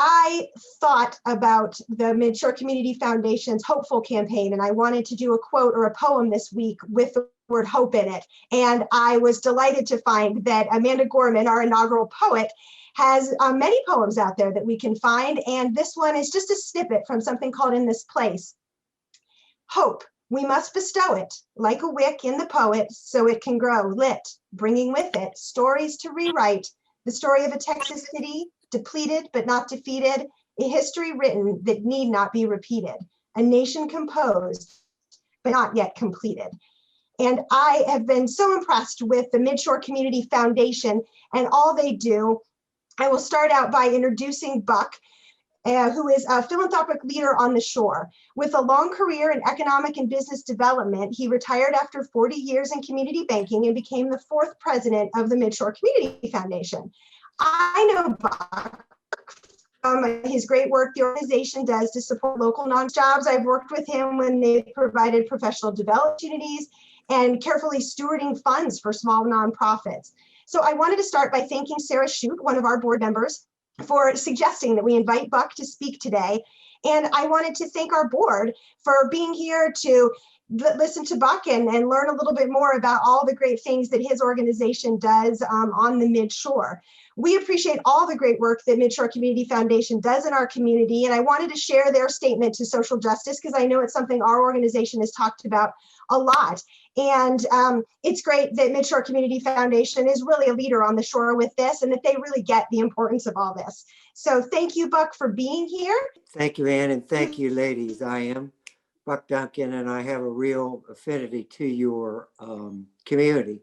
I thought about the Midshore Community Foundation's Hopeful campaign, and I wanted to do a quote or a poem this week with the word hope in it. And I was delighted to find that Amanda Gorman, our inaugural poet, has many poems out there that we can find. And this one is just a snippet from something called In This Place. Hope, we must bestow it, like a wick in the poet, so it can grow lit, bringing with it stories to rewrite, the story of a Texas city, depleted but not defeated, a history written that need not be repeated, a nation composed but not yet completed. And I have been so impressed with the Midshore Community Foundation and all they do. I will start out by introducing Buck, who is a philanthropic leader on the shore. With a long career in economic and business development, he retired after 40 years in community banking and became the 4th president of the Midshore Community Foundation. I know Buck from his great work the organization does to support local non-jobs. I've worked with him when they provided professional development opportunities and carefully stewarding funds for small nonprofits. So I wanted to start by thanking Sarah Shute, one of our board members, for suggesting that we invite Buck to speak today. And I wanted to thank our board for being here to listen to Buck and learn a little bit more about all the great things that his organization does on the Midshore. We appreciate all the great work that Midshore Community Foundation does in our community, and I wanted to share their statement to social justice because I know it's something our organization has talked about a lot. And it's great that Midshore Community Foundation is really a leader on the shore with this and that they really get the importance of all this. So thank you, Buck, for being here. Thank you, Ann, and thank you, ladies. I am Buck Duncan, and I have a real affinity to your community.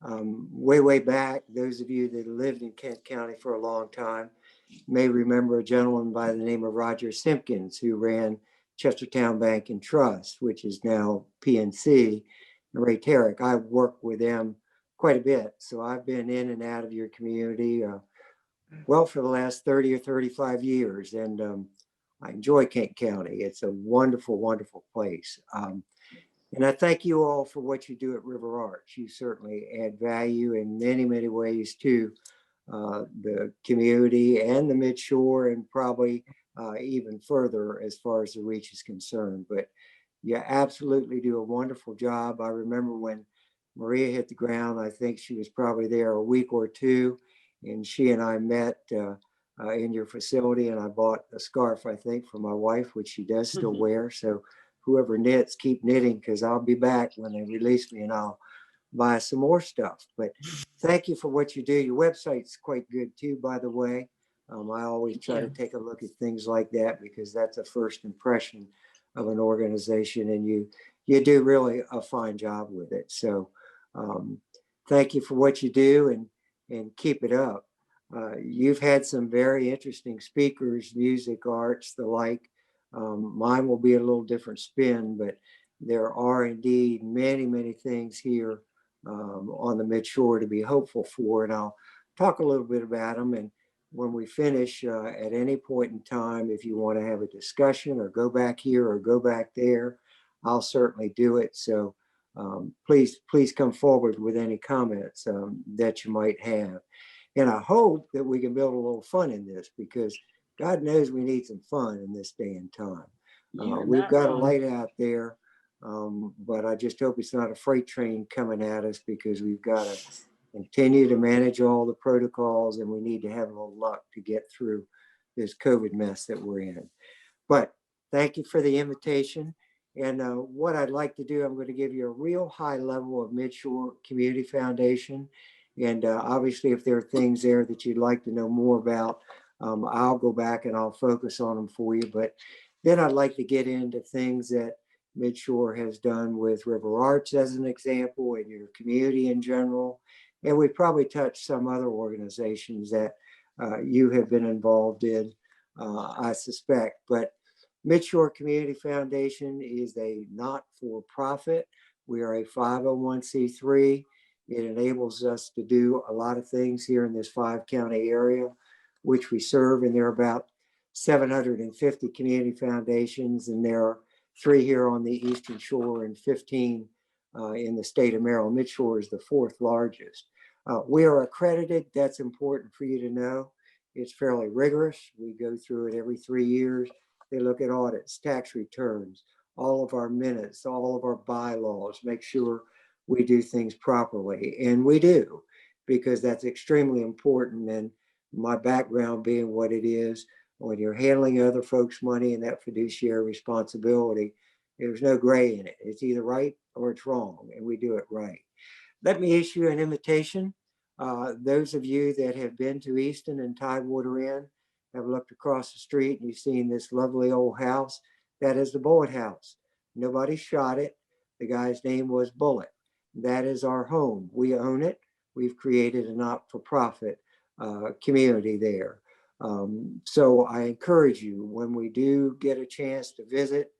Way back, those of you that lived in Kent County for a long time may remember a gentleman by the name of Roger Simpkins, who ran Chestertown Bank and Trust, which is now PNC, and Ray Tarrick. I've worked with them quite a bit, so I've been in and out of your community well for the last 30 or 35 years, and I enjoy Kent County. It's a wonderful, wonderful place. And I thank you all for what you do at RiverArts. You certainly add value in many, many ways to the community and the Midshore, and probably even further as far as the reach is concerned. But you absolutely do a wonderful job. I remember when Maria hit the ground, I think she was probably there a week or two, and she and I met in your facility, and I bought a scarf, I think, for my wife, which she does still wear. So whoever knits, keep knitting, because I'll be back when they release me and I'll buy some more stuff. But thank you for what you do. Your website's quite good too, by the way. I always try to take a look at things like that because that's a first impression of an organization, and you do really a fine job with it. So thank you for what you do, and keep it up. You've had some very interesting speakers, music, arts, the like. Mine will be a little different spin, but there are indeed many, many things here on the Midshore to be hopeful for, and I'll talk a little bit about them. And when we finish, at any point in time, if you want to have a discussion or go back here or go back there, I'll certainly do it. So please come forward with any comments that you might have. And I hope that we can build a little fun in this, because God knows we need some fun in this day and time. We've got a light out there, but I just hope it's not a freight train coming at us, because we've got to continue to manage all the protocols, and we need to have a little luck to get through this COVID mess that we're in. But thank you for the invitation. And what I'd like to do, I'm going to give you a real high level of Midshore Community Foundation. And obviously, if there are things there that you'd like to know more about, I'll go back and I'll focus on them for you. But then I'd like to get into things that Midshore has done with RiverArts as an example, and your community in general. And we probably touched some other organizations that you have been involved in, I suspect. But Midshore Community Foundation is a not-for-profit. We are a 501c3. It enables us to do a lot of things here in this 5-county area, which we serve, and there are about 750 community foundations, and there are 3 here on the Eastern Shore and 15 in the state of Maryland. Midshore is the 4th largest. We are accredited. That's important for you to know. It's fairly rigorous. We go through it every 3 years. They look at audits, tax returns, all of our minutes, all of our bylaws, make sure we do things properly. And we do, because that's extremely important. And my background being what it is, when you're handling other folks' money and that fiduciary responsibility, there's no gray in it. It's either right or it's wrong, and we do it right. Let me issue an invitation. Those of you that have been to Easton and Tidewater Inn have looked across the street and you've seen this lovely old house. That is the Bullet House. Nobody shot it. The guy's name was Bullet. That is our home. We own it. We've created a not-for-profit community there. So I encourage you, when we do get a chance to visit,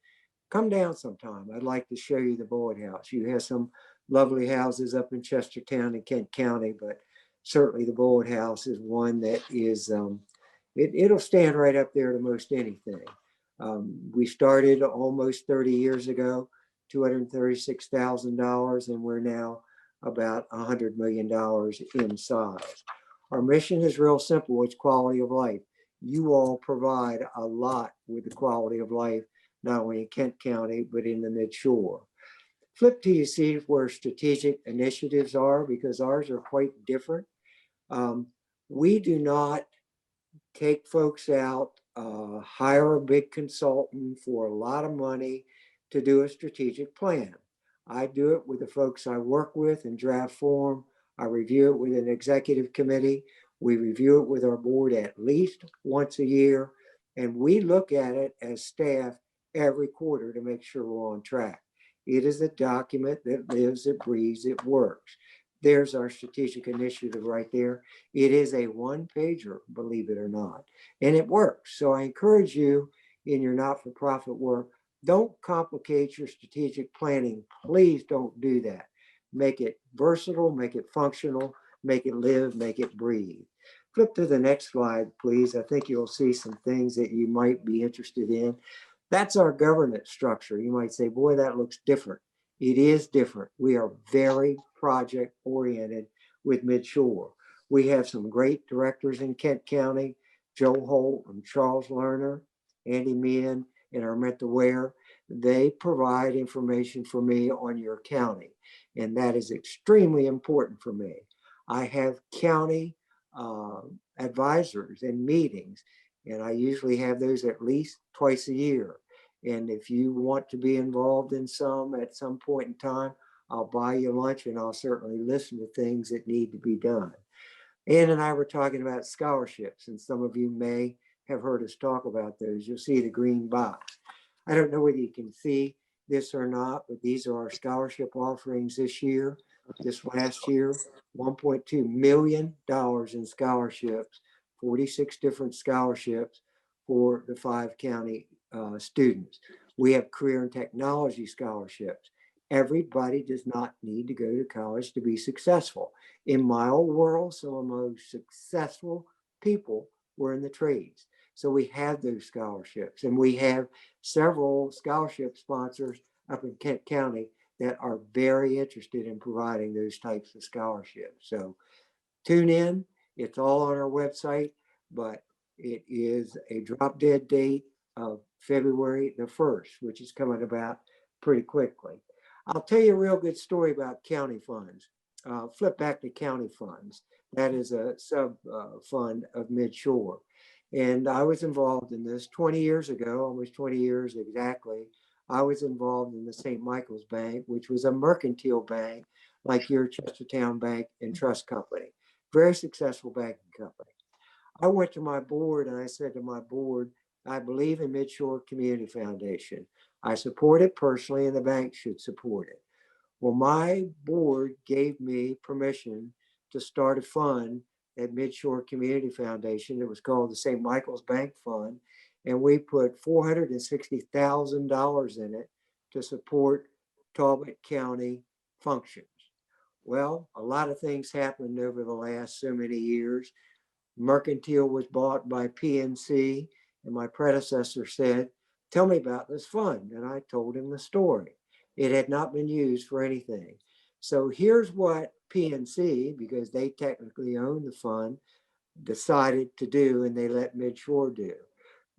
come down sometime. I'd like to show you the Bullet House. You have some lovely houses up in Chestertown and Kent County, but certainly the Bullet House is one that is, it'll stand right up there to most anything. We started almost 30 years ago, $236,000, and we're now about $100 million in size. Our mission is real simple. It's quality of life. You all provide a lot with the quality of life, not only in Kent County, but in the Midshore. Flip to you see where strategic initiatives are, because ours are quite different. We do not take folks out, hire a big consultant for a lot of money to do a strategic plan. I do it with the folks I work with in draft form. I review it with an executive committee. We review it with our board at least once a year, and we look at it as staff every quarter to make sure we're on track. It is a document that lives, it breathes, it works. There's our strategic initiative right there. It is a one-pager, believe it or not, and it works. So I encourage you in your not-for-profit work, don't complicate your strategic planning. Please don't do that. Make it versatile, make it functional, make it live, make it breathe. Flip to the next slide, please. I think you'll see some things that you might be interested in. That's our governance structure. You might say, boy, that looks different. It is different. We are very project oriented with Midshore. We have some great directors in Kent County, Joe Holt and Charles Lerner, Andy Meehan, and Arminta Ware. They provide information for me on your county, and that is extremely important for me. I have county advisors and meetings, and I usually have those at least twice a year. And if you want to be involved in some at some point in time, I'll buy you lunch, and I'll certainly listen to things that need to be done. Ann and I were talking about scholarships, and some of you may have heard us talk about those. You'll see the green box. I don't know whether you can see this or not, but these are our scholarship offerings this year. This last year, $1.2 million in scholarships, 46 different scholarships for the 5 county students. We have career and technology scholarships. Everybody does not need to go to college to be successful. In my old world, some of the most successful people were in the trades. So we have those scholarships, and we have several scholarship sponsors up in Kent County that are very interested in providing those types of scholarships. So tune in. It's all on our website, but it is a drop dead date of February the 1st, which is coming about pretty quickly. I'll tell you a real good story about county funds. Flip back to county funds. That is a sub fund of Midshore. And I was involved in this 20 years ago, almost 20 years exactly. I was involved in the St. Michael's Bank, which was a mercantile bank like your Chestertown Bank and Trust Company. Very successful banking company. I went to my board and I said to my board, I believe in Midshore Community Foundation. I support it personally, and the bank should support it. Well, my board gave me permission to start a fund at Midshore Community Foundation. It was called the St. Michael's Bank Fund, and we put $460,000 in it to support Talbot County functions. Well, a lot of things happened over the last so many years. Mercantile was bought by PNC, and my predecessor said, tell me about this fund. And I told him the story. It had not been used for anything. So here's what PNC, because they technically own the fund, decided to do and they let Midshore do.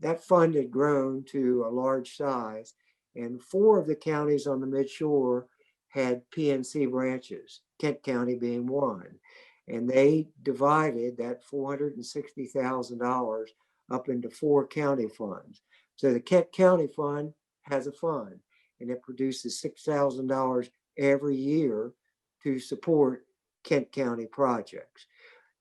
That fund had grown to a large size, and 4 of the counties on the Midshore had PNC branches, Kent County being one. And they divided that $460,000 up into 4 county funds. So the Kent County Fund has a fund, and it produces $6,000 every year to support Kent County projects.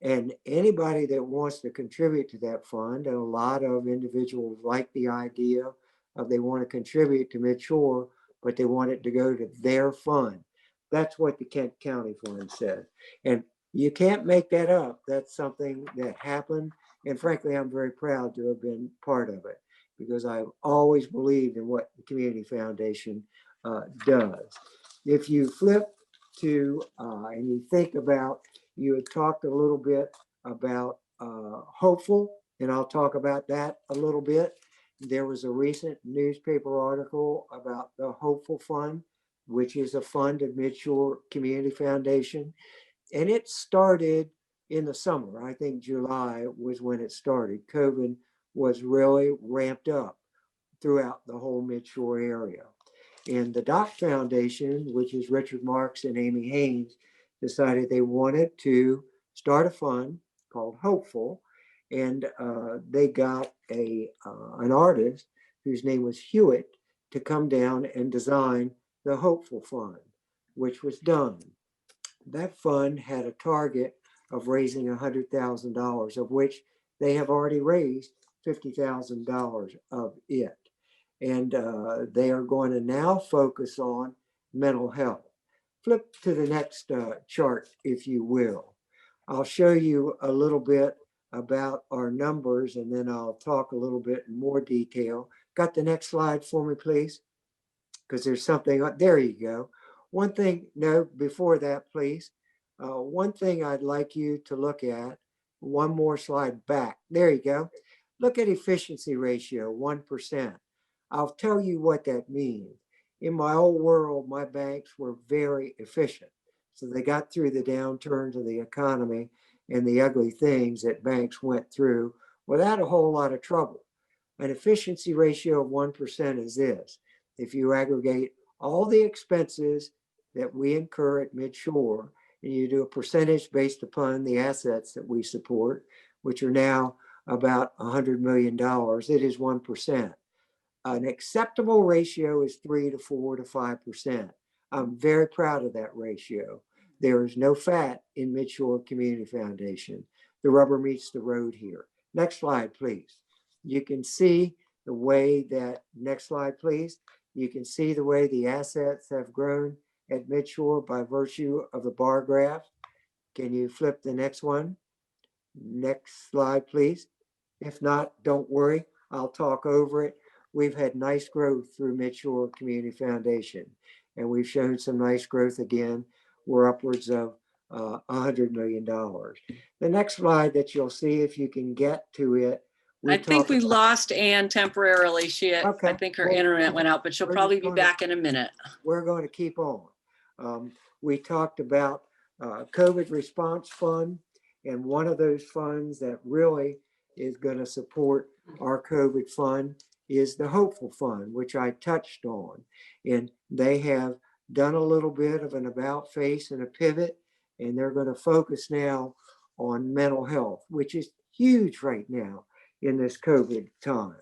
And anybody that wants to contribute to that fund, and a lot of individuals like the idea of they want to contribute to Midshore, but they want it to go to their fund. That's what the Kent County Fund said. And you can't make that up. That's something that happened. And frankly, I'm very proud to have been part of it because I've always believed in what the Community Foundation does. If you flip to, and you think about, you had talked a little bit about Hopeful, and I'll talk about that a little bit. There was a recent newspaper article about the Hopeful Fund, which is a fund of Midshore Community Foundation. And it started in the summer. I think July was when it started. COVID was really ramped up throughout the whole Midshore area. And the Doc Foundation, which is Richard Marks and Amy Haynes, decided they wanted to start a fund called Hopeful. And they got an artist whose name was Hewitt to come down and design the Hopeful Fund, which was done. That fund had a target of raising $100,000, of which they have already raised $50,000 of it. And they are going to now focus on mental health. Flip to the next chart, if you will. I'll show you a little bit about our numbers, and then I'll talk a little bit in more detail. Got the next slide for me, please? Because there's something, there you go. One thing, no, before that, please. One thing I'd like you to look at, one more slide back. There you go. Look at efficiency ratio, 1%. I'll tell you what that means. In my old world, my banks were very efficient. So they got through the downturns of the economy and the ugly things that banks went through without a whole lot of trouble. An efficiency ratio of 1% is this. If you aggregate all the expenses that we incur at Midshore, and you do a percentage based upon the assets that we support, which are now about $100 million, it is 1%. An acceptable ratio is 3 to 4 to 5%. I'm very proud of that ratio. There is no fat in Midshore Community Foundation. The rubber meets the road here. Next slide, please. You can see the way that, next slide, please. You can see the way the assets have grown at Midshore by virtue of the bar graph. Can you flip the next one? Next slide, please. If not, don't worry, I'll talk over it. We've had nice growth through Midshore Community Foundation, and we've shown some nice growth again. We're upwards of $100 million. The next slide that you'll see, if you can get to it. I think we lost Anne temporarily. Okay. I think her internet went out, but she'll probably be back in a minute. We're going to keep on. We talked about COVID response fund, and one of those funds that really is going to support our COVID fund is the Hopeful Fund, which I touched on. And they have done a little bit of an about face and a pivot, and they're going to focus now on mental health, which is huge right now in this COVID time.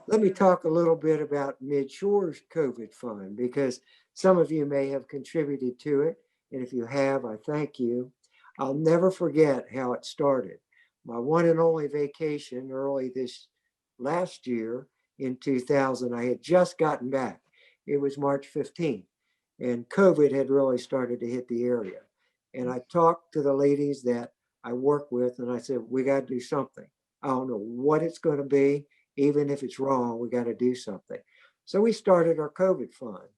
Let me talk a little bit about Midshore's COVID Fund, because some of you may have contributed to it. And if you have, I thank you. I'll never forget how it started. My one and only vacation early this last year in 2000, I had just gotten back. It was March 15th, and COVID had really started to hit the area. And I talked to the ladies that I work with, and I said, we got to do something. I don't know what it's going to be. Even if it's wrong, we got to do something. So we started our COVID fund.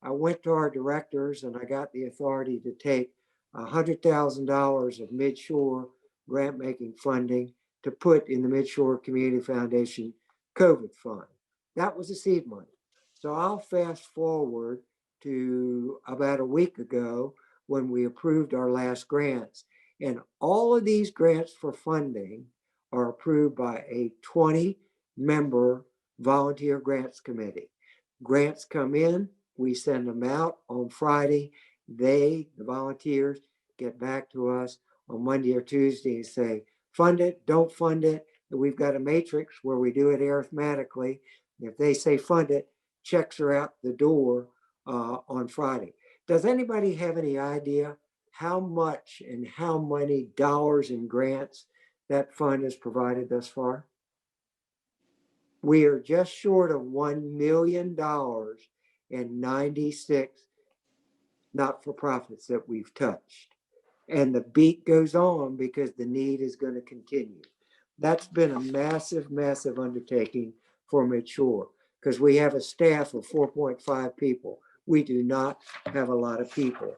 I went to our directors and I got the authority to take $100,000 of Midshore grant making funding to put in the Midshore Community Foundation COVID fund. That was the seed money. So I'll fast forward to about a week ago when we approved our last grants. And all of these grants for funding are approved by a 20-member volunteer grants committee. Grants come in, we send them out on Friday. The volunteers, get back to us on Monday or Tuesday and say, fund it, don't fund it. And we've got a matrix where we do it arithmetically. If they say fund it, checks are out the door on Friday. Does anybody have any idea how much and how many dollars in grants that fund has provided thus far? We are just short of $1 million and 96 not-for-profits that we've touched. And the beat goes on because the need is going to continue. That's been a massive, massive undertaking for Midshore because we have a staff of 4.5 people. We do not have a lot of people.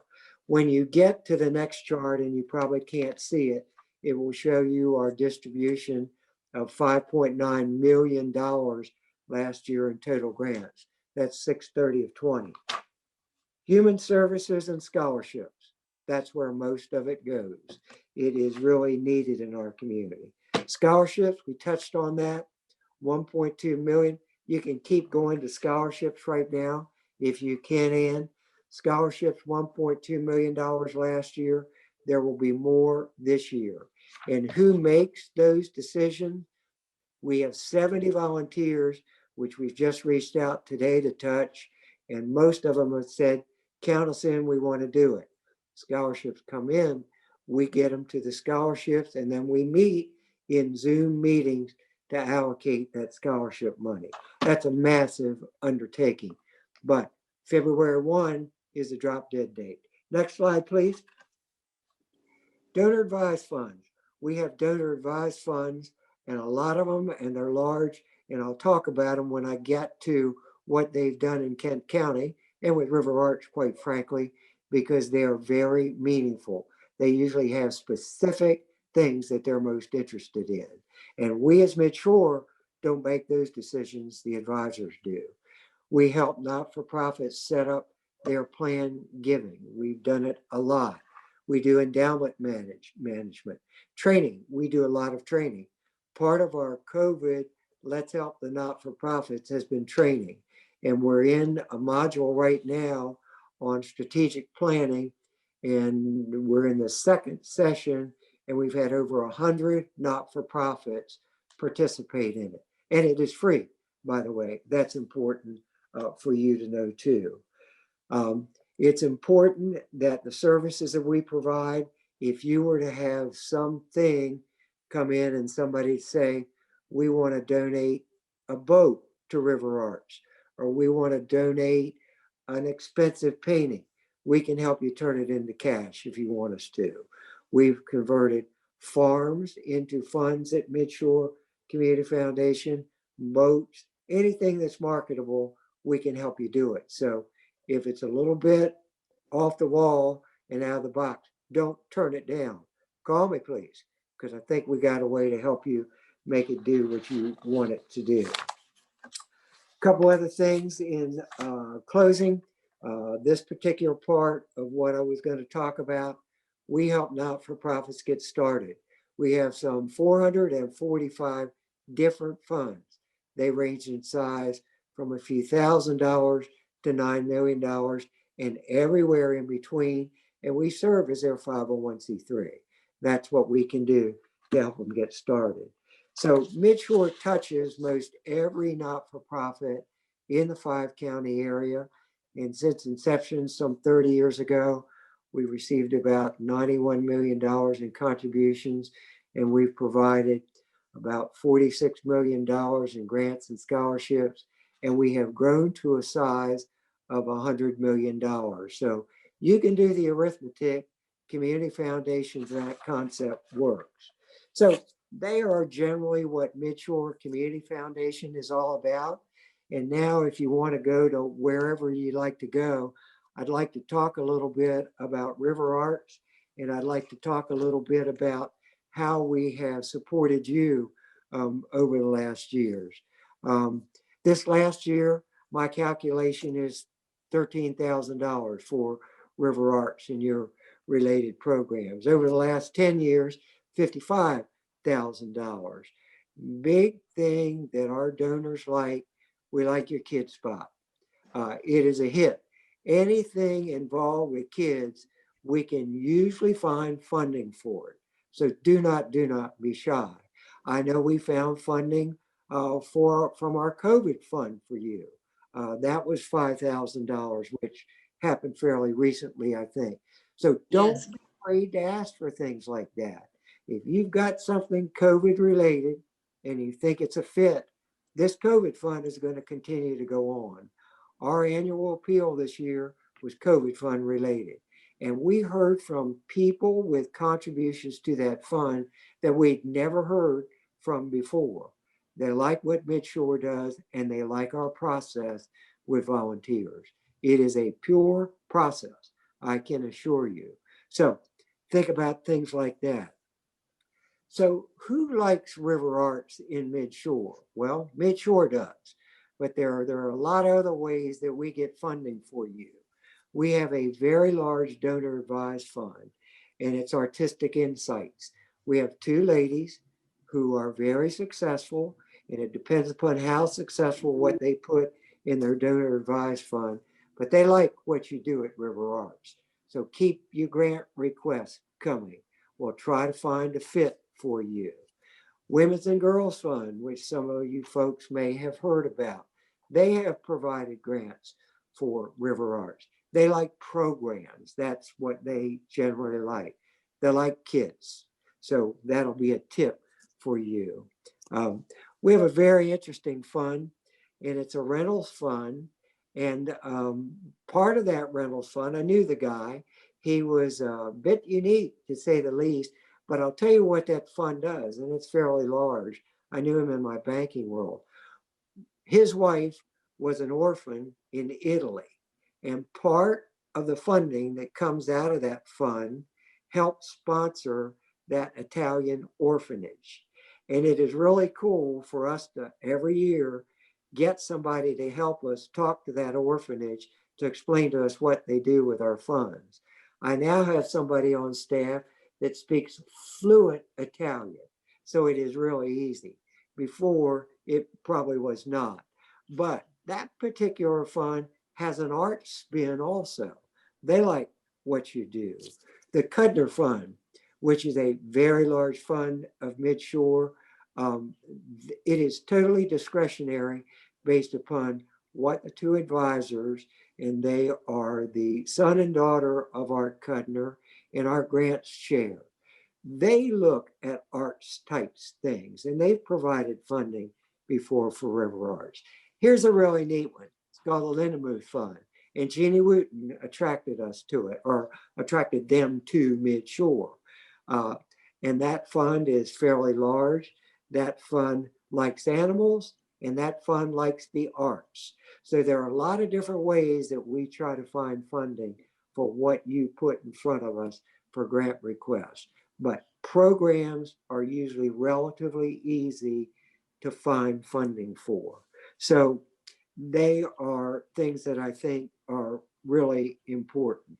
When you get to the next chart, and you probably can't see it, it will show you our distribution of $5.9 million last year in total grants. That's 630 of 20. Human services and scholarships. That's where most of it goes. It is really needed in our community. Scholarships, we touched on that, 1.2 million. You can keep going to scholarships right now if you can. And scholarships, $1.2 million last year. There will be more this year. And who makes those decisions? We have 70 volunteers, which we've just reached out today to touch. And most of them have said, count us in, we want to do it. Scholarships come in, we get them to the scholarships, and then we meet in Zoom meetings to allocate that scholarship money. That's a massive undertaking. But February 1 is the drop dead date. Next slide, please. Donor advised funds. We have donor advised funds, and a lot of them, and they're large, and I'll talk about them when I get to what they've done in Kent County and with RiverArts, quite frankly, because they are very meaningful. They usually have specific things that they're most interested in. And we as Midshore don't make those decisions, the advisors do. We help not-for-profits set up their planned giving. We've done it a lot. We do endowment management. Training, we do a lot of training. Part of our COVID, Let's Help the Not-for-Profits has been training. And we're in a module right now on strategic planning, and we're in the second session, and we've had over 100 not-for-profits participate in it. And it is free, by the way. That's important for you to know too. It's important that the services that we provide, if you were to have something come in and somebody say, we want to donate a boat to RiverArts, or we want to donate an expensive painting, we can help you turn it into cash if you want us to. We've converted farms into funds at Midshore Community Foundation, boats, anything that's marketable, we can help you do it. So if it's a little bit off the wall and out of the box, don't turn it down. Call me, please, because I think we got a way to help you make it do what you want it to do. A couple other things in closing. This particular part of what I was going to talk about, we help not-for-profits get started. We have some 445 different funds. They range in size from a few $1,000s to $9 million and everywhere in between. And we serve as their 501c3. That's what we can do to help them get started. So Midshore touches most every not-for-profit in the 5-county area. And since inception, some 30 years ago, we received about $91 million in contributions, and we've provided about $46 million in grants and scholarships, and we have grown to a size of $100 million. So you can do the arithmetic. Community foundations, that concept works. So they are generally what Midshore Community Foundation is all about. And now if you want to go to wherever you'd like to go, I'd like to talk a little bit about RiverArts, and I'd like to talk a little bit about how we have supported you over the last years. This last year, my calculation is $13,000 for RiverArts, and you're related programs. Over the last 10 years, $55,000. Big thing that our donors like, we like your kid spot. It is a hit. Anything involved with kids, we can usually find funding for it. So do not be shy. I know we found funding from our COVID fund for you. That was $5,000, which happened fairly recently, I think. So don't Yes. be afraid to ask for things like that. If you've got something COVID related and you think it's a fit, this COVID fund is going to continue to go on. Our annual appeal this year was COVID fund related. And we heard from people with contributions to that fund that we'd never heard from before. They like what Midshore does, and they like our process with volunteers. It is a pure process, I can assure you. So think about things like that. So who likes RiverArts in Midshore? Well, Midshore does, but there are a lot of other ways that we get funding for you. We have a very large donor advised fund, and it's Artistic Insights. We have two ladies who are very successful, and it depends upon how successful what they put in their donor advised fund, but they like what you do at RiverArts. So keep your grant requests coming. We'll try to find a fit for you. Women's and Girls Fund, which some of you folks may have heard about, they have provided grants for RiverArts. They like programs. That's what they generally like. They like kids. So that'll be a tip for you. We have a very interesting fund, and it's a rentals fund. And part of that rentals fund, I knew the guy. He was a bit unique, to say the least. But I'll tell you what that fund does, and it's fairly large. I knew him in my banking world. His wife was an orphan in Italy, and part of the funding that comes out of that fund helps sponsor that Italian orphanage. And it is really cool for us to every year get somebody to help us talk to that orphanage to explain to us what they do with our funds. I now have somebody on staff that speaks fluent Italian. So it is really easy. Before, it probably was not. But that particular fund has an art spin also. They like what you do. The Cudner Fund, which is a very large fund of Midshore, it is totally discretionary based upon what the two advisors, and they are the son and daughter of Art Cudner and our grants chair. They look at arts types things, and they've provided funding before for RiverArts. Here's a really neat one. It's called the Linimoos Fund, and Jeannie Wooten attracted us to it, or attracted them to Midshore. And that fund is fairly large. That fund likes animals, and that fund likes the arts. So there are a lot of different ways that we try to find funding for what you put in front of us for grant requests. But programs are usually relatively easy to find funding for. So they are things that I think are really important.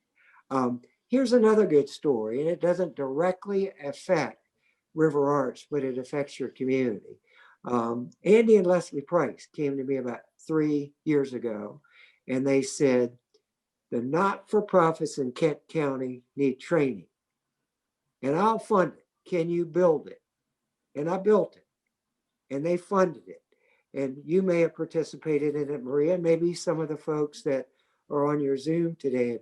Here's another good story, and it doesn't directly affect RiverArts, but it affects your community. Andy and Leslie Price came to me about 3 years ago, and they said, the not-for-profits in Kent County need training, and I'll fund it. Can you build it? And I built it, and they funded it. And you may have participated in it, Maria. Maybe some of the folks that are on your Zoom today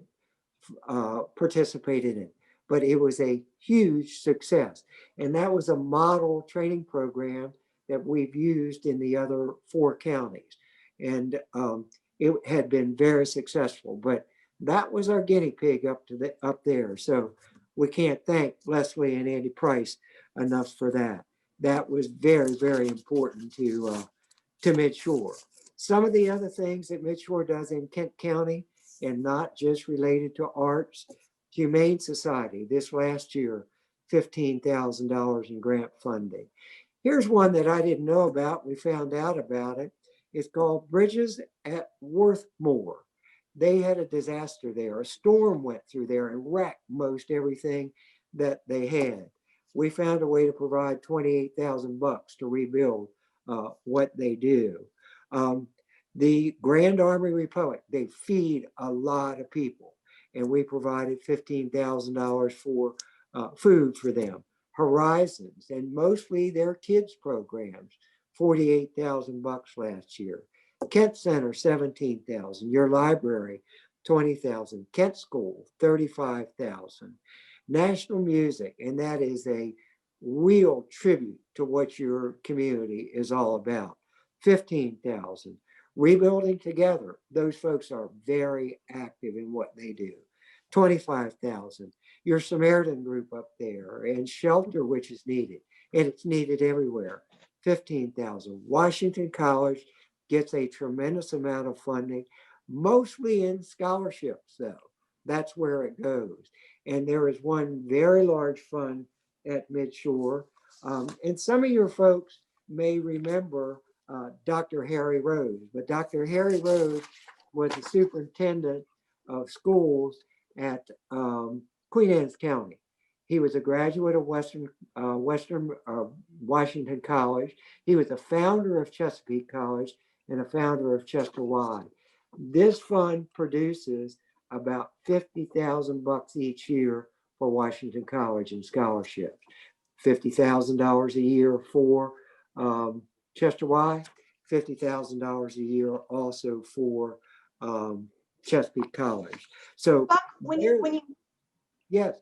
participated in it. But it was a huge success. And that was a model training program that we've used in the other 4 counties. And it had been very successful. But that was our guinea pig up there. So we can't thank Leslie and Andy Price enough for that. That was very, very important to Midshore. Some of the other things that Midshore does in Kent County, and not just related to arts, Humane Society, this last year, $15,000 in grant funding. Here's one that I didn't know about. We found out about it. It's called Bridges at Worthmore. they had a disaster there. A storm went through there and wrecked most everything that they had. We found a way to provide $28,000 to rebuild what they do. The Grand Army Republic, they feed a lot of people, and we provided $15,000 for food for them. Horizons, and mostly their kids programs, $48,000 last year. Kent Center, $17,000. Your library, $20,000. Kent School, $35,000. National Music, and that is a real tribute to what your community is all about, $15,000. Rebuilding Together, those folks are very active in what they do, $25,000. Your Samaritan group up there, and shelter, which is needed, and it's needed everywhere, $15,000. Washington College gets a tremendous amount of funding, mostly in scholarships, though. That's where it goes. And there is one very large fund at Midshore. And some of your folks may remember Dr. Harry Rose, but Dr. Harry Rose was the superintendent of schools at Queen Anne's County. He was a graduate of Western Washington College. He was the founder of Chesapeake College and a founder of Chester Y. This fund produces about $50,000 each year for Washington College in scholarships. $50,000 a year for Chester Y, $50,000 a year also for Chesapeake College. So Buck, when you yes.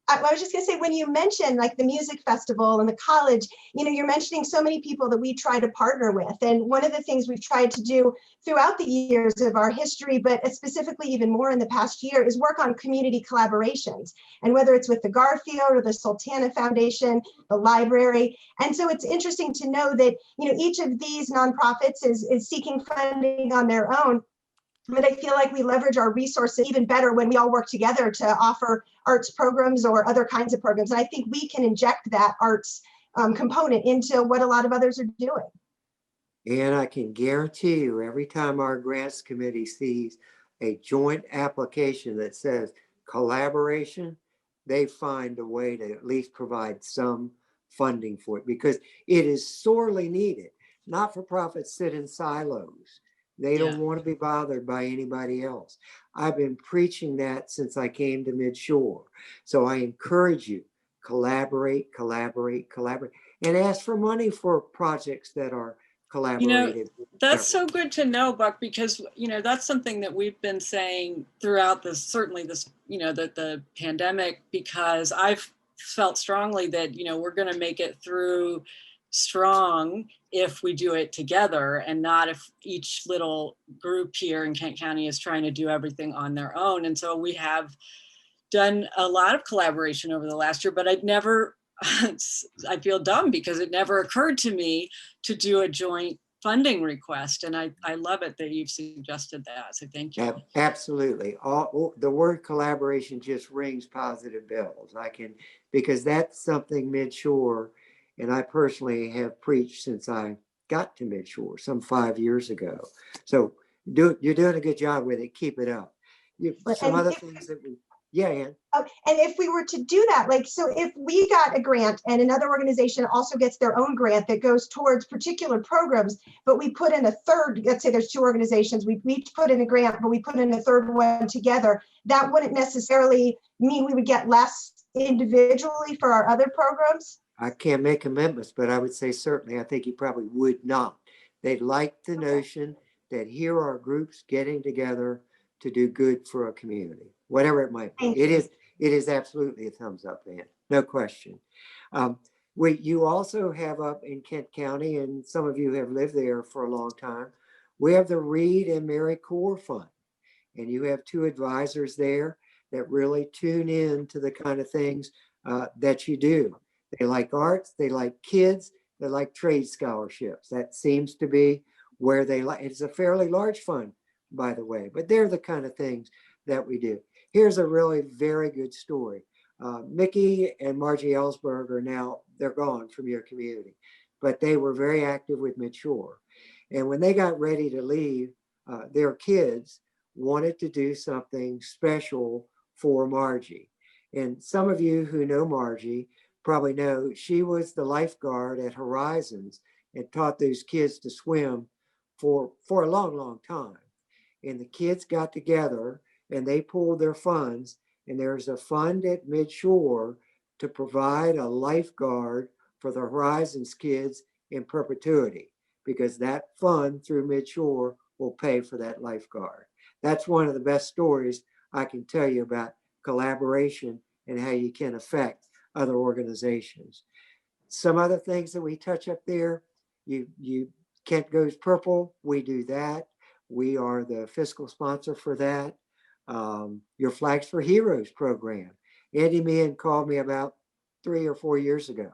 I was just gonna say, when you mention like the music festival and the college, you're mentioning so many people that we try to partner with. And one of the things we've tried to do throughout the years of our history, but specifically even more in the past year, is work on community collaborations. And whether it's with the Garfield or the Sultana Foundation, the library. And so it's interesting to know that, each of these nonprofits is seeking funding on their own. But I feel like we leverage our resources even better when we all work together to offer arts programs or other kinds of programs. And I think we can inject that arts component into what a lot of others are doing. And I can guarantee you, every time our grants committee sees a joint application that says collaboration, they find a way to at least provide some funding for it, because it is sorely needed. Not-for-profits sit in silos. They don't want to be bothered by anybody else. I've been preaching that since I came to Midshore. So I encourage you, collaborate, collaborate, collaborate, and ask for money for projects that are collaborated. That's so good to know, Buck, because, that's something that we've been saying throughout this, certainly this, the pandemic, because I've felt strongly that, we're going to make it through strong if we do it together, and not if each little group here in Kent County is trying to do everything on their own. And so we have done a lot of collaboration over the last year, but I feel dumb because it never occurred to me to do a joint funding request. And I love it that you've suggested that. So thank you. Absolutely. The word collaboration just rings positive bells. Because that's something Midshore, and I personally have preached since I got to Midshore some 5 years ago. So you're doing a good job with it. Keep it up. Some other things that we, yeah, Ann. And if we were to do that, so if we got a grant and another organization also gets their own grant that goes towards particular programs, but we put in a third, let's say there's two organizations, we each put in a grant, but we put in a third one together, that wouldn't necessarily mean we would get less individually for our other programs? I can't make commitments, but I would say certainly, I think you probably would not. They'd like the notion that here are groups getting together to do good for a community, whatever it might be. It is absolutely a thumbs up, Ann, no question. You also have up in Kent County, and some of you have lived there for a long time, we have the Reed and Mary Core Fund, and you have two advisors there that really tune in to the kind of things that you do. They like arts, they like kids, they like trade scholarships. That seems to be where they like. It's a fairly large fund, by the way, but they're the kind of things that we do. Here's a really very good story. Mickey and Margie Ellsberg they're gone from your community, but they were very active with Midshore. And when they got ready to leave, their kids wanted to do something special for Margie. And some of you who know Margie probably know she was the lifeguard at Horizons and taught those kids to swim for a long, long time. And the kids got together and they pooled their funds, and there's a fund at Midshore to provide a lifeguard for the Horizons kids in perpetuity, because that fund through Midshore will pay for that lifeguard. That's one of the best stories I can tell you about collaboration and how you can affect other organizations. Some other things that we touch up there, Kent Goes Purple, we do that. We are the fiscal sponsor for that. Your Flags for Heroes program. Andy Meehan called me about 3 or 4 years ago,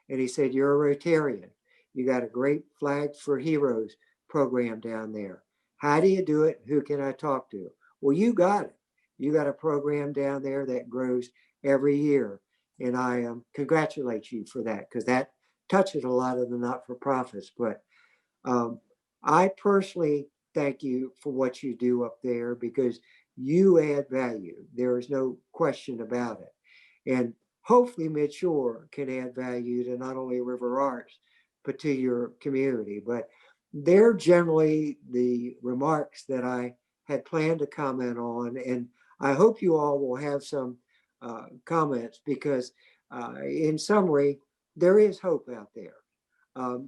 and he said, you're a Rotarian. You got a great Flags for Heroes program down there. How do you do it? Who can I talk to? Well, you got it. You got a program down there that grows every year. And I congratulate you for that, because that touches a lot of the not-for-profits. But I personally thank you for what you do up there, because you add value. There is no question about it. And hopefully Midshore can add value to not only RiverArts, but to your community. But they're generally the remarks that I had planned to comment on. And I hope you all will have some comments, because in summary, there is hope out there.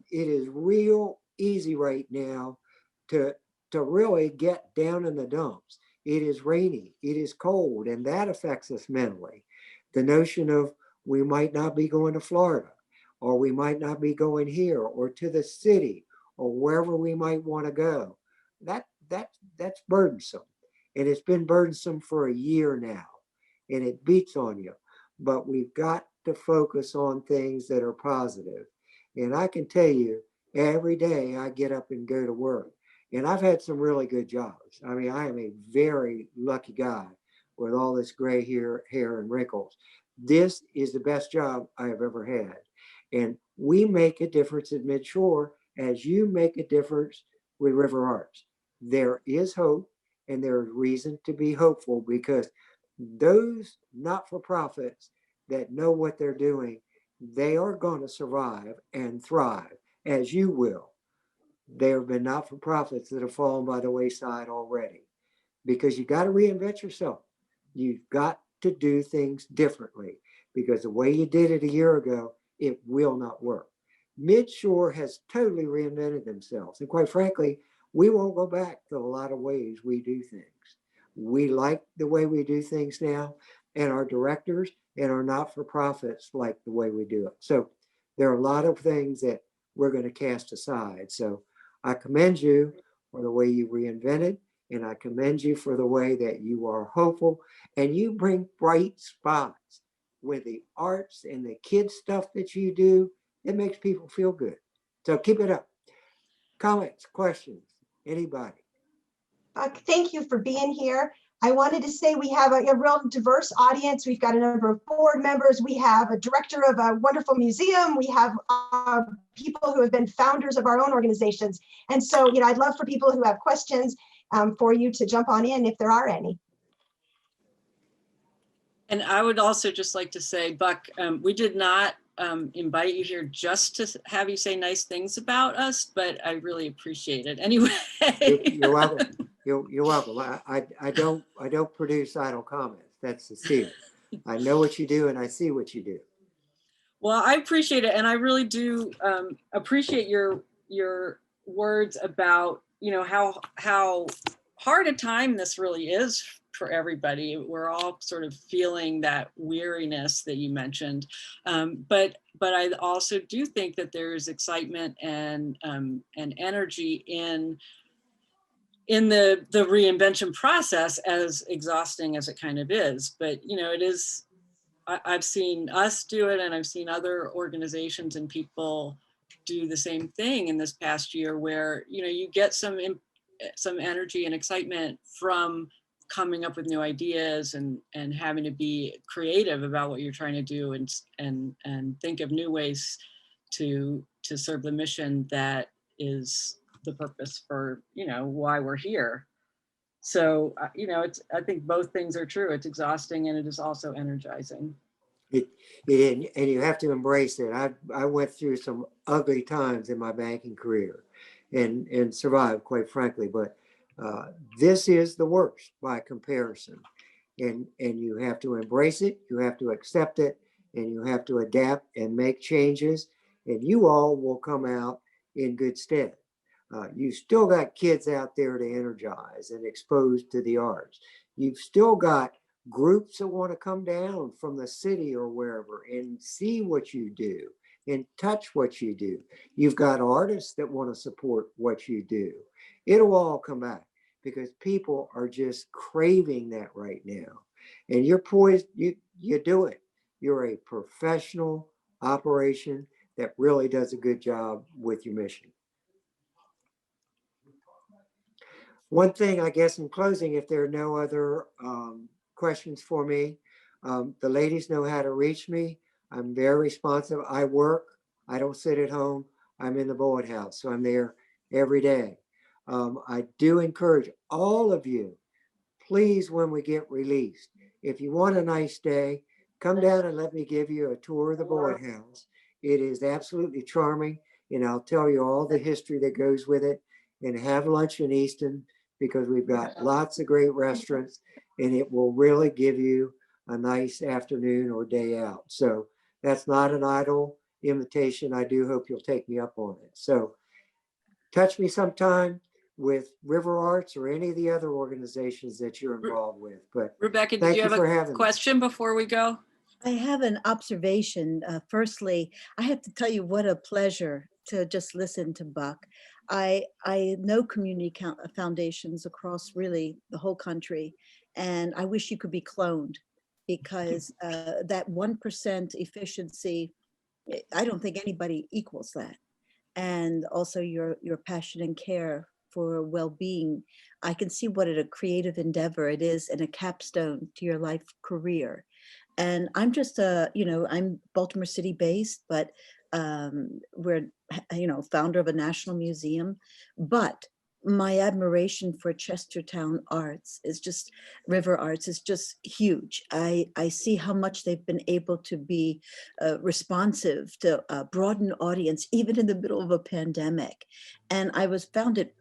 It is real easy right now to really get down in the dumps. It is rainy, it is cold, and that affects us mentally. The notion of we might not be going to Florida, or we might not be going here, or to the city, or wherever we might want to go. That's burdensome. And it's been burdensome for a year now, and it beats on you. But we've got to focus on things that are positive. And I can tell you, every day I get up and go to work, and I've had some really good jobs. I mean, I am a very lucky guy with all this gray hair and wrinkles. This is the best job I have ever had. And we make a difference at Midshore, as you make a difference with RiverArts. There is hope, and there is reason to be hopeful, because those not-for-profits that know what they're doing, they are going to survive and thrive, as you will. There have been not-for-profits that have fallen by the wayside already, because you got to reinvent yourself. You've got to do things differently, because the way you did it a year ago, it will not work. Midshore has totally reinvented themselves. And quite frankly, we won't go back to a lot of ways we do things. We like the way we do things now, and our directors and our not-for-profits like the way we do it. So there are a lot of things that we're going to cast aside. So I commend you for the way you reinvented, and I commend you for the way that you are hopeful, and you bring bright spots with the arts and the kids stuff that you do. It makes people feel good. So keep it up. Comments, questions, anybody? Thank you for being here. I wanted to say we have a real diverse audience. We've got a number of board members. We have a director of a wonderful museum. We have people who have been founders of our own organizations. And so, I'd love for people who have questions for you to jump on in if there are any. And I would also just like to say, Buck, we did not invite you here just to have you say nice things about us, but I really appreciate it anyway. You're welcome. You're welcome. I don't produce idle comments. That's sincere. I know what you do, and I see what you do. Well, I appreciate it, and I really do appreciate your words about how hard a time this really is for everybody. We're all sort of feeling that weariness that you mentioned, but I also do think that there's excitement and energy in the reinvention process, as exhausting as it kind of is. But it is. I've seen us do it, and I've seen other organizations and people do the same thing in this past year, where you get some energy and excitement from coming up with new ideas and having to be creative about what you're trying to do, and think of new ways to serve the mission that is the purpose for why we're here. So, you know, I think both things are true. It's exhausting and it is also energizing. And you have to embrace it. I went through some ugly times in my banking career and survived, quite frankly, but this is the worst by comparison. And you have to embrace it, you have to accept it, and you have to adapt and make changes, and you all will come out in good stead. You still got kids out there to energize and expose to the arts. You've still got groups that want to come down from the city or wherever and see what you do and touch what you do. You've got artists that want to support what you do. It'll all come back because people are just craving that right now. And you're poised, you do it. You're a professional operation that really does a good job with your mission. One thing, I guess, in closing, if there are no other questions for me, the ladies know how to reach me. I'm very responsive. I work. I don't sit at home. I'm in the bullet house, so I'm there every day. I do encourage all of you, please, when we get released, if you want a nice day, come down and let me give you a tour of the bullet house. It is absolutely charming, and I'll tell you all the history that goes with it, and have lunch in Easton, because we've got lots of great restaurants, and it will really give you a nice afternoon or day out. So that's not an idle invitation. I do hope you'll take me up on it. So touch me sometime with RiverArts or any of the other organizations that you're involved with. But Rebecca, did thank you have for a having me. question before we go? I have an observation. Firstly, I have to tell you what a pleasure to just listen to Buck. I know community foundations across really the whole country, and I wish you could be cloned, because that 1% efficiency, I don't think anybody equals that. And also your passion and care for well-being. I can see what a creative endeavor it is and a capstone to your life career. And I'm just I'm Baltimore City based, but we're, founder of a national museum. But my admiration for Chestertown arts is just, RiverArts is just huge. I see how much they've been able to be responsive to a broaden audience, even in the middle of a pandemic. And I found it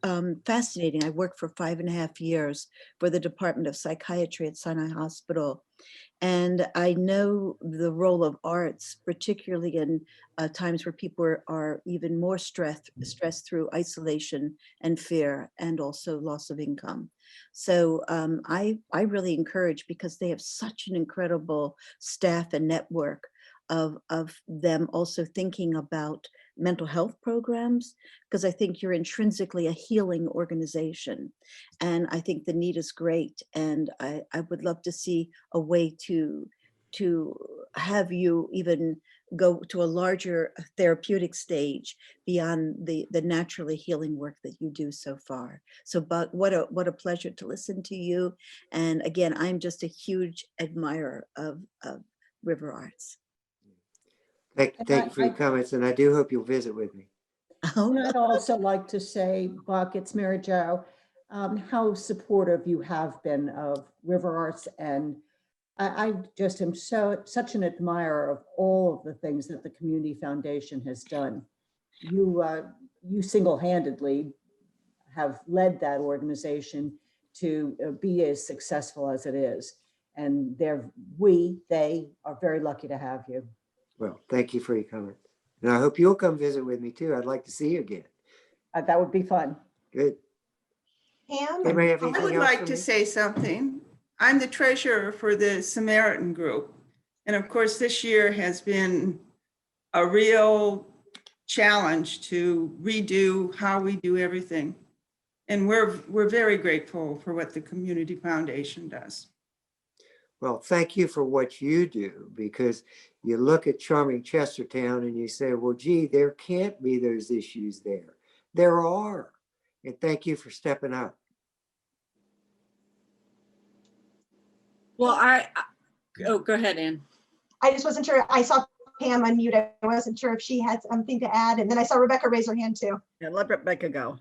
fascinating. I worked for 5.5 years for the Department of Psychiatry at Sinai Hospital. And I know the role of arts, particularly in times where people are even more stressed through isolation and fear, and also loss of income. So I really encourage, because they have such an incredible staff and network of them also thinking about mental health programs, because I think you're intrinsically a healing organization. And I think the need is great. And I would love to see a way to have you even go to a larger therapeutic stage beyond the naturally healing work that you do so far. So, but what a pleasure to listen to you. And again, I'm just a huge admirer of RiverArts. Thank you for your comments, and I do hope you'll visit with me. Oh, I'd also like to say, Buck, it's Mary Jo, how supportive you have been of RiverArts, and I just am such an admirer of all of the things that the Community Foundation has done. You single-handedly have led that organization to be as successful as it is, and they are very lucky to have you. Well, thank you for your comment. And I hope you'll come visit with me too. I'd like to see you again. That would be fun. Good. Pam? Anybody have I anything would else like for to me? say something. I'm the treasurer for the Samaritan group. And of course, this year has been a real challenge to redo how we do everything. And we're very grateful for what the Community Foundation does. Well, thank you for what you do, because you look at charming Chestertown and you say, well, gee, there can't be those issues there. There are. And thank you for stepping up. Well, go ahead, Ann. I just wasn't sure. I saw Pam unmute. I wasn't sure if she had something to add. And then I saw Rebecca raise her hand too. yeah, let Rebecca go.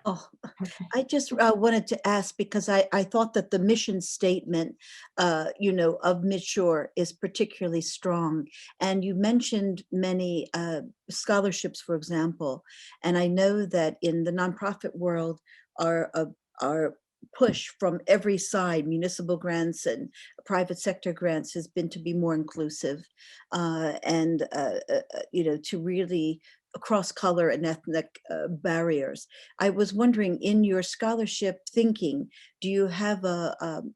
Oh, Okay. I just wanted to ask because I thought that the mission statement, of Midshore is particularly strong. And you mentioned many scholarships, for example. And I know that in the nonprofit world, our push from every side, municipal grants and private sector grants, has been to be more inclusive to really cross color and ethnic barriers. I was wondering, in your scholarship thinking, do you have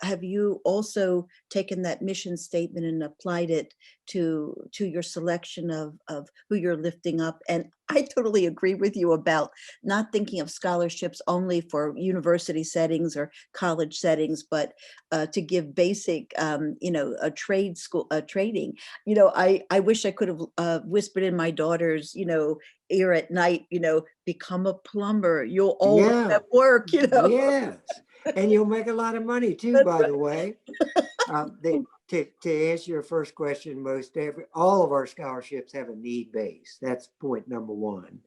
have you also taken that mission statement and applied it to your selection of who you're lifting up? And I totally agree with you about not thinking of scholarships only for university settings or college settings, but to give basic, a trade school, trading. I wish I could have whispered in my daughter's, ear at night, become a plumber. You'll always Yeah. have work, Yes, and you'll make a lot of money too, That's by the way. To answer your first question, all of our scholarships have a need base. That's point number one.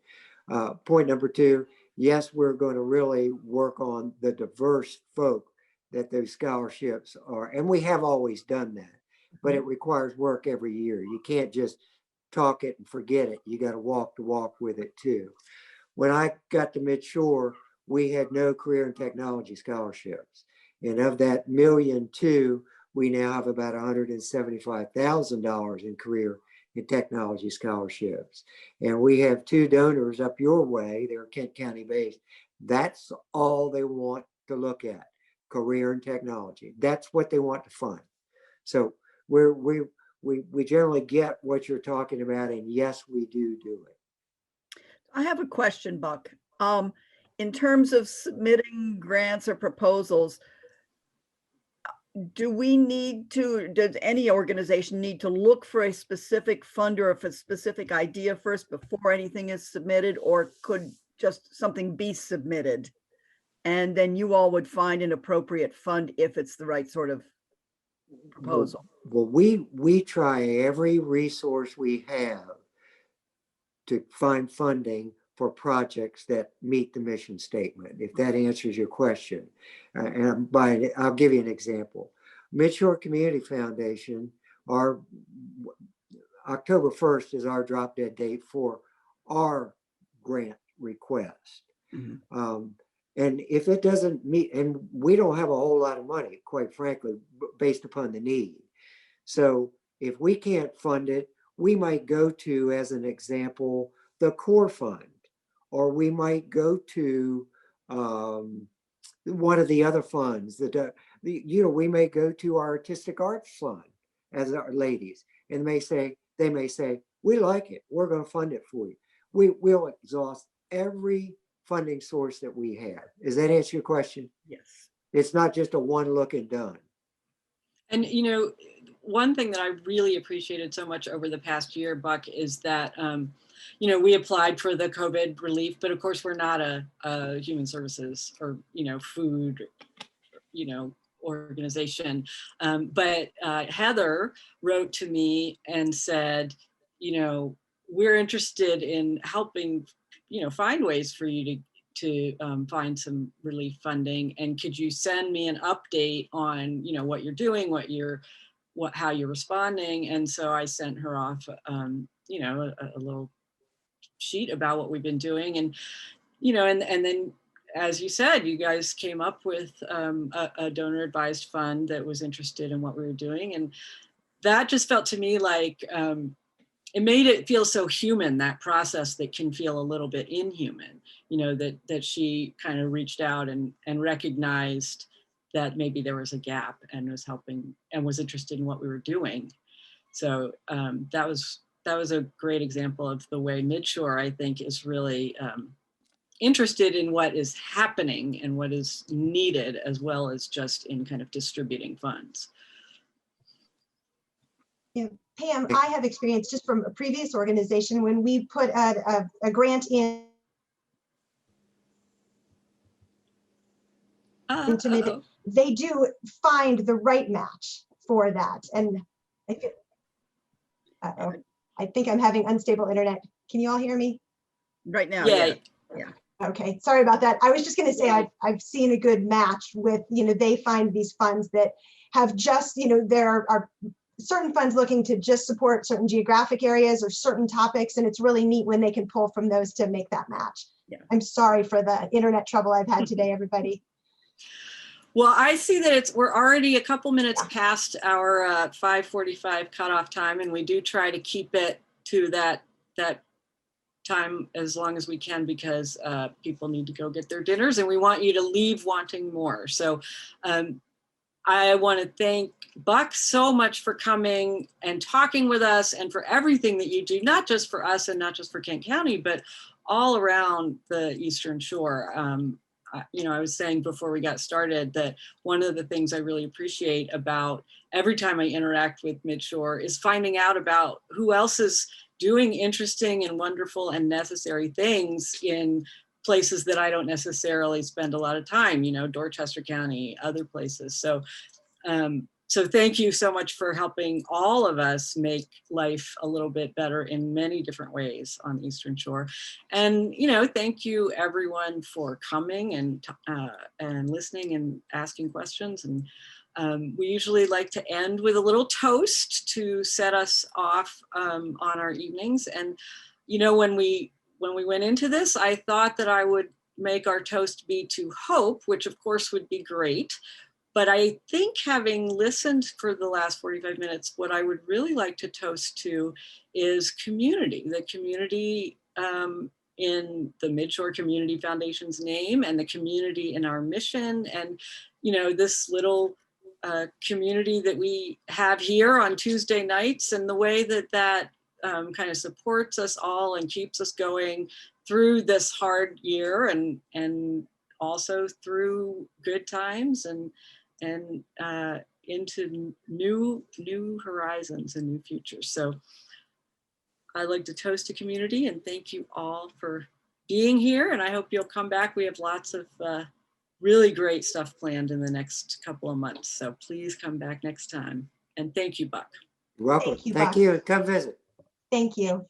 Point number two, yes, we're going to really work on the diverse folk that those scholarships are, and we have always done that, but it requires work every year. You can't just talk it and forget it. You got to walk the walk with it too. When I got to Midshore, we had no career and technology scholarships. And of that $1.2 million, we now have about $175,000 in career and technology scholarships. And we have 2 donors up your way. They're Kent County based. That's all they want to look at, career and technology. That's what they want to fund. So we generally get what you're talking about. And yes, we do it. I have a question, Buck. In terms of submitting grants or proposals, does any organization need to look for a specific funder or a specific idea first before anything is submitted, or could just something be submitted and then you all would find an appropriate fund if it's the right sort of proposal? Well, we try every resource we have to find funding for projects that meet the mission statement, if that answers your question. I'll give you an example. Midshore Community Foundation, our October 1st is our drop dead date for our grant request. Mm-hmm. And if it doesn't meet, and we don't have a whole lot of money, quite frankly, based upon the need. So if we can't fund it, we might go to, as an example, the core fund, or we might go to one of the other funds that, we may go to our artistic arts fund as our ladies, and they may say, we like it, we're going to fund it for you. We'll exhaust every funding source that we have. Does that answer your question? Yes. It's not just a one look and done. And, one thing that I really appreciated so much over the past year, Buck, is that, we applied for the COVID relief, but of course we're not a human services or, food, organization. But Heather wrote to me and said, we're interested in helping, find ways for you to find some relief funding. And could you send me an update on, what you're doing, how you're responding? And so I sent her off, a little sheet about what we've been doing. And, and then, as you said, you guys came up with a donor advised fund that was interested in what we were doing. And that just felt to me like, it made it feel so human, that process that can feel a little bit inhuman, that she kind of reached out and recognized that maybe there was a gap and was helping and was interested in what we were doing. So that was a great example of the way Midshore, I think, is really interested in what is happening and what is needed, as well as just in kind of distributing funds. Yeah, Pam, I have experience just from a previous organization when we put a grant in into mid, they do find the right match for that. And I think I'm having unstable internet. Can you all hear me? Right now, Yeah. yeah. Okay, sorry about that. I was just going to say I've seen a good match with, they find these funds that have just, there are certain funds looking to just support certain geographic areas or certain topics, and it's really neat when they can pull from those to make that match. Yeah. I'm sorry for the internet trouble I've had today, everybody. Well, I see that we're already a couple minutes past our 5:45 cutoff time, and we do try to keep it to that time as long as we can, because people need to go get their dinners and we want you to leave wanting more. So I want to thank Buck so much for coming and talking with us and for everything that you do, not just for us and not just for Kent County, but all around the Eastern Shore. I was saying before we got started that one of the things I really appreciate about every time I interact with Midshore is finding out about who else is doing interesting and wonderful and necessary things in places that I don't necessarily spend a lot of time, Dorchester County, other places. So thank you so much for helping all of us make life a little bit better in many different ways on the Eastern Shore. And, thank you everyone for coming and listening and asking questions. And we usually like to end with a little toast to set us off on our evenings. And, when we went into this, I thought that I would make our toast be to hope, which of course would be great. But I think, having listened for the last 45 minutes, what I would really like to toast to is community, the community in the Midshore Community Foundation's name, and the community in our mission, and, this little community that we have here on Tuesday nights, and the way that kind of supports us all and keeps us going through this hard year, and also through good times, and into new horizons and new futures. So I'd like to toast to community and thank you all for being here. And I hope you'll come back. We have lots of really great stuff planned in the next couple of months. So please come back next time. And thank you, Buck. You're welcome. Thank you, Thank Buck. you. Come visit. Thank you.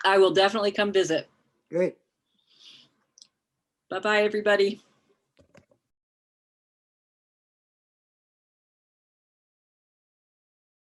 I will definitely come visit. Great. Bye-bye, everybody.